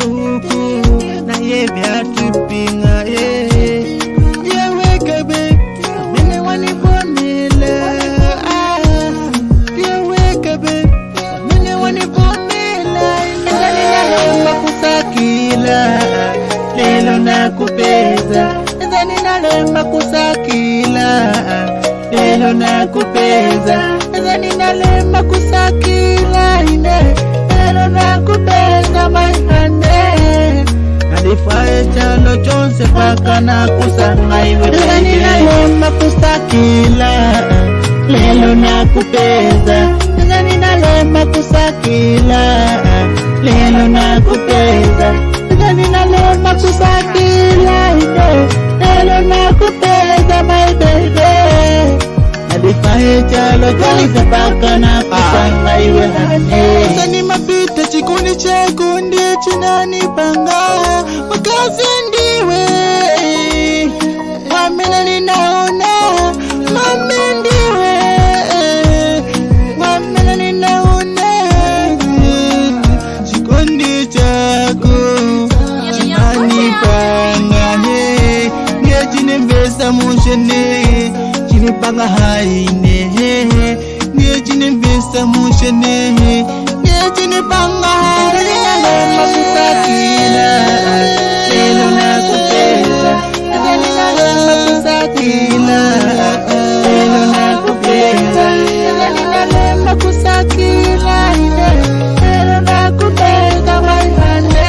huku na ye vyatupinga Diawekabe mene wanibonela Diawekabe mene wanibonela Nizani nalomba kusakila lelo nakupeza Nizani nalomba kusakila lelo nakupeza Nizani nalomba kusakila lelo nakupeza maihane Nalifae chalo chonse paka na kusanga iwe Nizani nalomba kusakila lelo nakupeza Nizani nalomba kusakila lelo nakupeza Nizani nalomba kusakila lelo nakupeza my baby Nalifae chalo chonse paka na kusanga iwe hane Nizani mapita chikuni chako ndiye chinanipanga Makazi ndiwe Wamena ninaona Mame ndiwe Wamena ninaona Chikundi chako Chinanipanga Ndiye chinembesa mushene Chinipanga haine Ndiye chinembesa mushene Ndiye chinipanga haine Makusakila lelo nakupeza Nizani nalomba kusakila lelo nakupeza Nizani nalomba kusakila lelo nakupeza maihane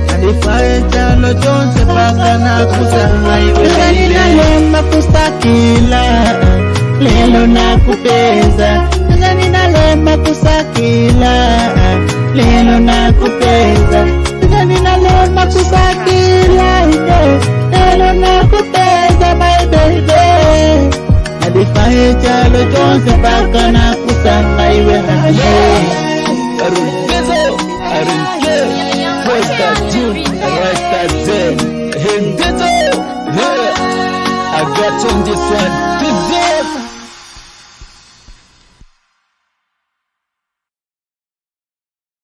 Nalifae chalo chonse paka na kusanga iwe Nizani nalomba kusakila lelo nakupeza Nizani nalomba kusakila lelo nakupeza Nizani nalomba kusakila lelo nakupeza my baby Nalifae chalo chonse paka na kusanga iwe hane Arungezo, arunge Rasta June, Rasta Zen Hendezo I got on this one